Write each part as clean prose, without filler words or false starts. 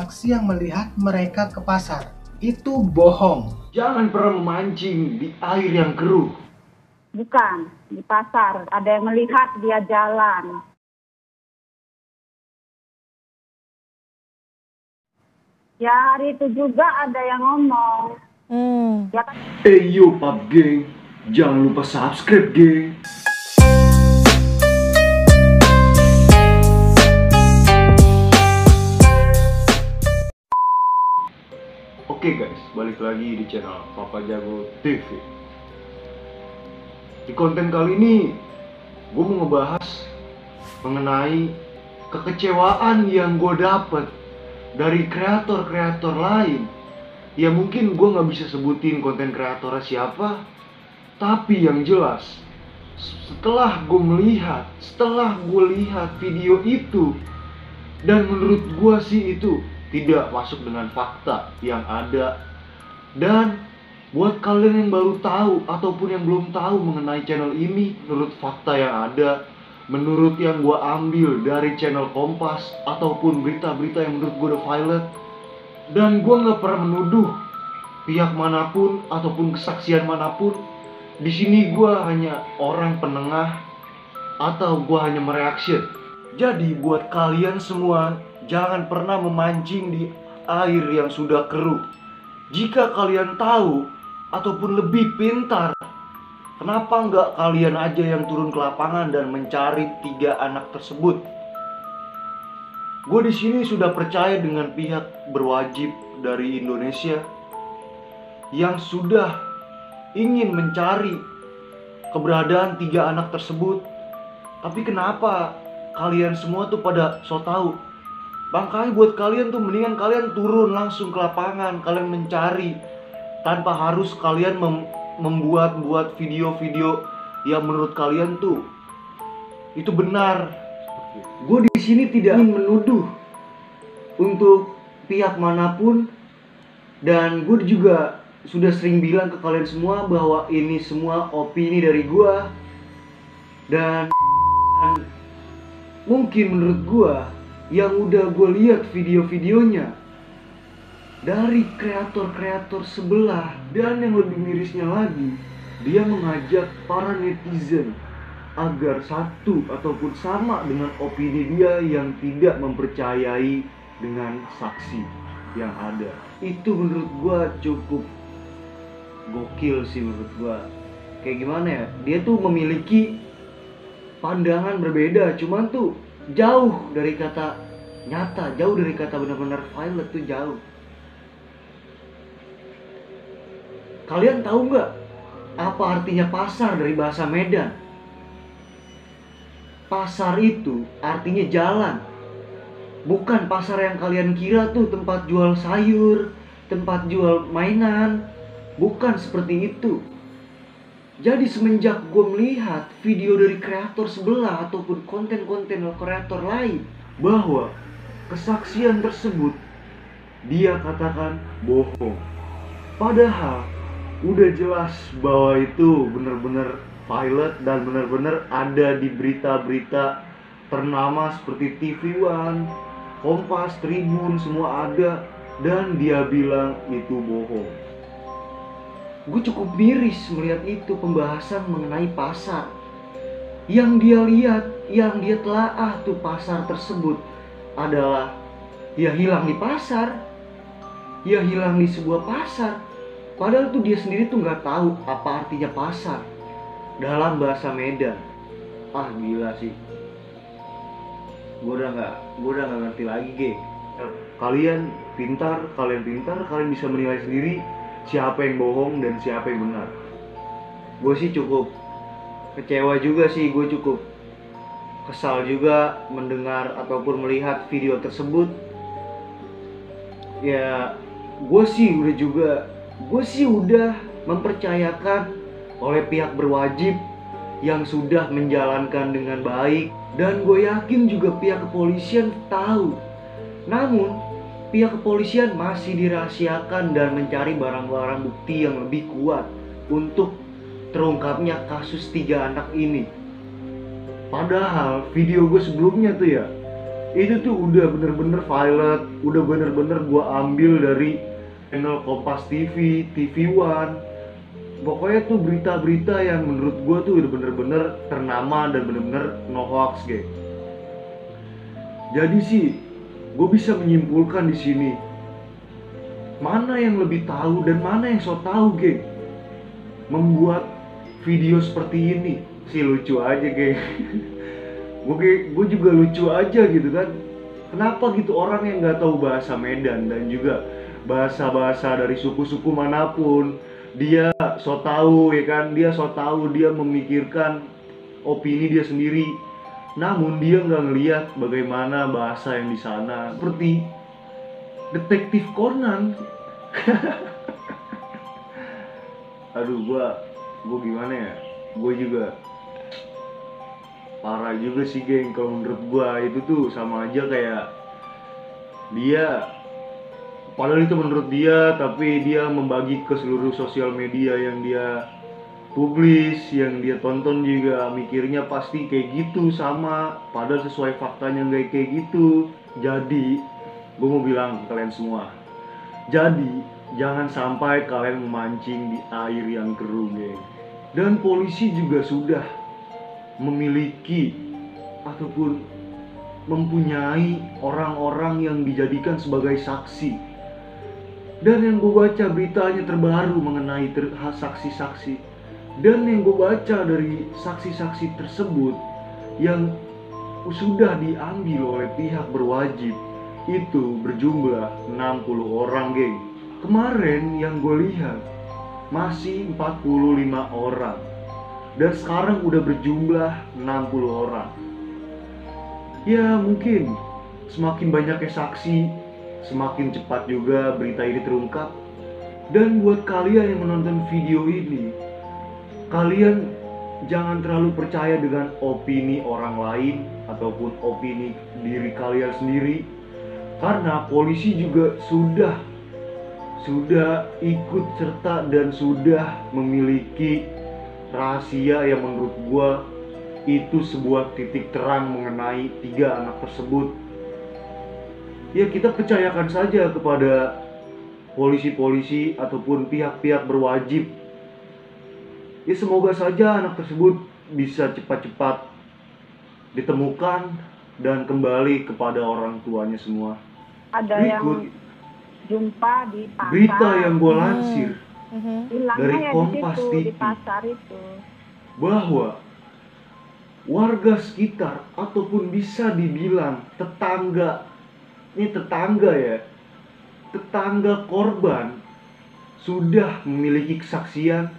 saksi yang melihat mereka ke pasar. Itu bohong. Jangan pernah memancing di air yang keruh. Bukan, di pasar. Ada yang melihat dia jalan. Ya hari itu juga ada yang ngomong. Ya kan? Yo pub geng, jangan lupa subscribe geng. Oke guys, balik lagi di channel Papa Jago TV. Di konten kali ini, gue mau ngebahas mengenai kekecewaan yang gue dapet dari kreator-kreator lain. Ya mungkin gue gak bisa sebutin konten kreatornya siapa, tapi yang jelas setelah gue lihat video itu, dan menurut gue sih itu tidak masuk dengan fakta yang ada. Dan buat kalian yang baru tahu ataupun yang belum tahu mengenai channel ini, menurut fakta yang ada, menurut yang gue ambil dari channel Kompas ataupun berita-berita yang menurut gue udah valid, dan gue gak pernah menuduh pihak manapun ataupun kesaksian manapun. Di sini gue hanya orang penengah atau gue hanya mereaction. Jadi buat kalian semua, jangan pernah memancing di air yang sudah keruh. Jika kalian tahu ataupun lebih pintar, kenapa nggak kalian aja yang turun ke lapangan dan mencari 3 anak tersebut? Gue di sini sudah percaya dengan pihak berwajib dari Indonesia yang sudah ingin mencari keberadaan 3 anak tersebut. Tapi kenapa kalian semua tuh pada so tau? Makanya buat kalian tuh mendingan kalian turun langsung ke lapangan, kalian mencari tanpa harus kalian membuat video-video yang menurut kalian tuh itu benar. Gue di sini tidak ingin menuduh untuk pihak manapun, dan gue juga sudah sering bilang ke kalian semua bahwa ini semua opini dari gue. Dan mungkin menurut gue yang udah gue lihat video-videonya dari kreator-kreator sebelah, dan yang lebih mirisnya lagi, dia mengajak para netizen agar satu ataupun sama dengan opini dia yang tidak mempercayai dengan saksi yang ada. Itu menurut gue cukup gokil sih menurut gue. Kayak gimana ya, dia tuh memiliki pandangan berbeda, cuman tuh jauh dari kata nyata, jauh dari kata benar-benar valid, tuh jauh. Kalian tahu nggak apa artinya pasar dari bahasa Medan? Pasar itu artinya jalan. Bukan pasar yang kalian kira tuh tempat jual sayur, tempat jual mainan. Bukan seperti itu. Jadi semenjak gue melihat video dari kreator sebelah ataupun konten-konten kreator lain, bahwa kesaksian tersebut dia katakan bohong, padahal udah jelas bahwa itu benar-benar valid dan benar-benar ada di berita-berita ternama seperti TV One, Kompas, Tribun, semua ada, dan dia bilang itu bohong. Gue cukup miris melihat itu pembahasan mengenai pasar. Yang dia lihat, yang dia telaah tuh pasar tersebut adalah ya hilang di pasar, ya hilang di sebuah pasar. Padahal tuh dia sendiri tuh nggak tahu apa artinya pasar dalam bahasa Medan. Ah gila sih. Gue udah nggak ngerti lagi, geng. Kalian pintar, kalian bisa menilai sendiri siapa yang bohong dan siapa yang benar. Gue sih cukup kecewa juga sih, gue cukup kesal juga mendengar ataupun melihat video tersebut. Ya gue sih udah mempercayakan oleh pihak berwajib yang sudah menjalankan dengan baik, dan gue yakin juga pihak kepolisian tahu. Namun pihak kepolisian masih dirahasiakan dan mencari barang-barang bukti yang lebih kuat untuk terungkapnya kasus 3 anak ini. Padahal video gue sebelumnya tuh ya, Itu tuh udah bener-bener violet, udah bener-bener gue ambil dari channel Kompas TV, TV One. Pokoknya tuh berita-berita yang menurut gue tuh udah bener-bener ternama dan bener-bener no hoax, geng. Jadi sih, gue bisa menyimpulkan di sini mana yang lebih tahu dan mana yang so tahu, geng. Membuat video seperti ini sih lucu aja, geng. Gue juga lucu aja gitu kan. Kenapa gitu orang yang nggak tahu bahasa Medan dan juga bahasa-bahasa dari suku-suku manapun, dia so tahu ya kan, dia so tahu, dia memikirkan opini dia sendiri. Namun dia nggak ngelihat bagaimana bahasa yang di sana, seperti detektif Conan. Aduh, gue gimana ya? Gue juga parah juga sih, geng. Kalau menurut gue itu tuh sama aja kayak dia, padahal itu menurut dia, tapi dia membagi ke seluruh sosial media yang dia publis, yang dia tonton juga mikirnya pasti kayak gitu sama, padahal sesuai faktanya nggak kayak gitu. Jadi gue mau bilang ke kalian semua, jadi jangan sampai kalian memancing di air yang keruh, geng. Dan polisi juga sudah memiliki ataupun mempunyai orang-orang yang dijadikan sebagai saksi. Dan yang gue baca beritanya terbaru mengenai saksi-saksi, dan yang gue baca dari saksi-saksi tersebut yang sudah diambil oleh pihak berwajib itu berjumlah 60 orang, geng. Kemarin yang gue lihat masih 45 orang dan sekarang udah berjumlah 60 orang. Ya mungkin semakin banyaknya saksi, semakin cepat juga berita ini terungkap. Dan buat kalian yang menonton video ini, kalian jangan terlalu percaya dengan opini orang lain ataupun opini diri kalian sendiri, karena polisi juga sudah ikut serta dan sudah memiliki rahasia yang menurut gua itu sebuah titik terang mengenai 3 anak tersebut. Ya kita percayakan saja kepada polisi-polisi ataupun pihak-pihak berwajib. Ya semoga saja anak tersebut bisa cepat-cepat ditemukan dan kembali kepada orang tuanya semua. Ada Berikut yang jumpa di pasar. berita yang gue lansir Hilangnya dari ya Kompas di situ, TV di pasar itu. bahwa warga sekitar ataupun bisa dibilang tetangga, ini tetangga ya, tetangga korban sudah memiliki kesaksian.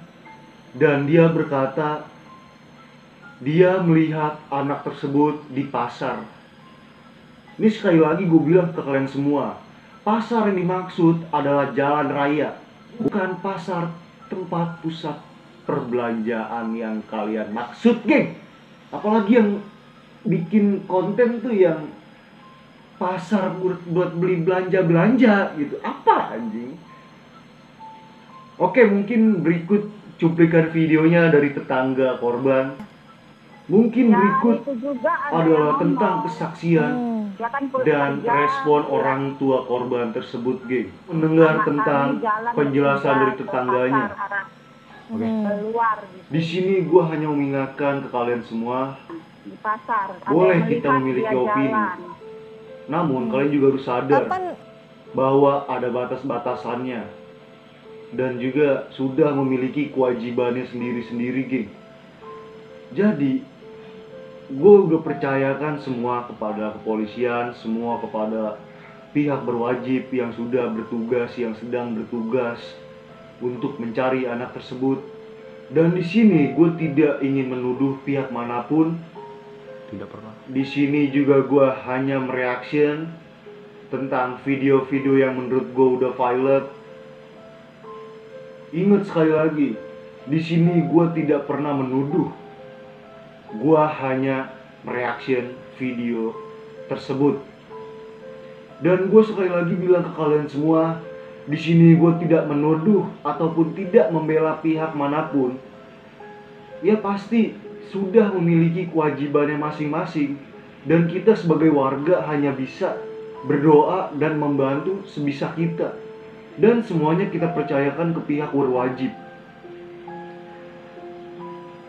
Dan dia berkata dia melihat anak tersebut di pasar. Ini sekali lagi gue bilang ke kalian semua, pasar yang dimaksud adalah jalan raya, bukan pasar tempat pusat perbelanjaan yang kalian maksud, geng. Apalagi yang bikin konten tuh yang pasar buat beli belanja gitu. Apa anjing? Oke, mungkin berikut cuplikan videonya dari tetangga korban. Mungkin Ya, berikut itu juga ada adalah yang tentang ngomong. kesaksian Ya kan dan kerja, respon ya. orang tua korban tersebut, geng. Mendengar Anak tentang kami jalan penjelasan bertiga dari ke tetangganya. pasar, arah Oke. keluar gitu. Di sini gue hanya mengingatkan ke kalian semua, Di pasar. Ada boleh yang kita melihat memiliki dia opini. jalan. Namun kalian juga harus sadar Kapan bahwa ada batas-batasannya dan juga sudah memiliki kewajibannya sendiri-sendiri, geng. Jadi gue udah percayakan semua kepada kepolisian, semua kepada pihak berwajib yang sudah bertugas, yang sedang bertugas untuk mencari anak tersebut. Dan di sini gue tidak ingin menuduh pihak manapun. Tidak pernah. Di sini juga gue hanya mereaction tentang video-video yang menurut gue udah violent. Ingat sekali lagi, di sini gue tidak pernah menuduh. Gue hanya mereaction video tersebut. Dan gue sekali lagi bilang ke kalian semua, di sini gue tidak menuduh ataupun tidak membela pihak manapun. Ya pasti sudah memiliki kewajibannya masing-masing. Dan kita sebagai warga hanya bisa berdoa dan membantu sebisa kita. Dan semuanya kita percayakan ke pihak berwajib.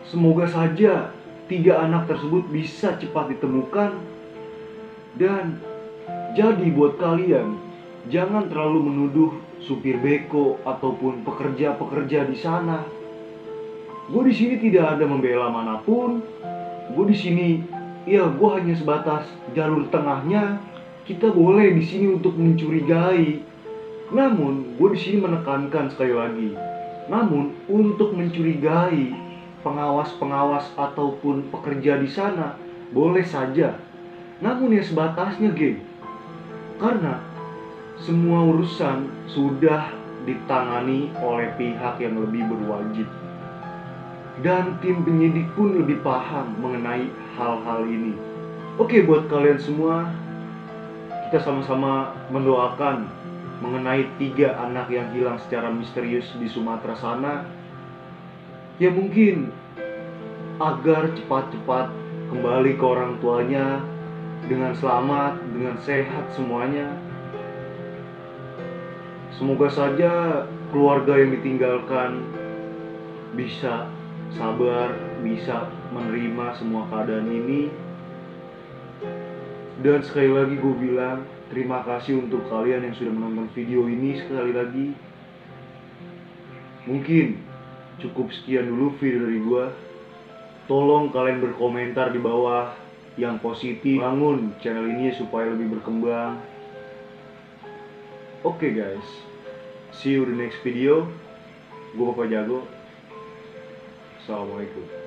Semoga saja 3 anak tersebut bisa cepat ditemukan. Dan jadi buat kalian, jangan terlalu menuduh supir beko ataupun pekerja-pekerja di sana. Gue di sini tidak ada membela manapun. Gue di sini, ya gue hanya sebatas jalur tengahnya. Kita boleh di sini untuk mencurigai. Namun, gue di sini menekankan sekali lagi. Namun, untuk mencurigai pengawas-pengawas ataupun pekerja di sana, boleh saja. Namun ya sebatasnya, geng. Karena semua urusan sudah ditangani oleh pihak yang lebih berwajib. Dan tim penyidik pun lebih paham mengenai hal-hal ini. Oke, buat kalian semua, kita sama-sama mendoakan mengenai 3 anak yang hilang secara misterius di Sumatera sana. Ya mungkin agar cepat-cepat kembali ke orang tuanya dengan selamat, dengan sehat semuanya. Semoga saja keluarga yang ditinggalkan bisa sabar, bisa menerima semua keadaan ini. Dan sekali lagi gue bilang terima kasih untuk kalian yang sudah menonton video ini. Sekali lagi, mungkin cukup sekian dulu video dari gue. Tolong kalian berkomentar di bawah yang positif, bangun channel ini supaya lebih berkembang. Oke guys, see you di next video. Gue Bapak Jago. Assalamualaikum.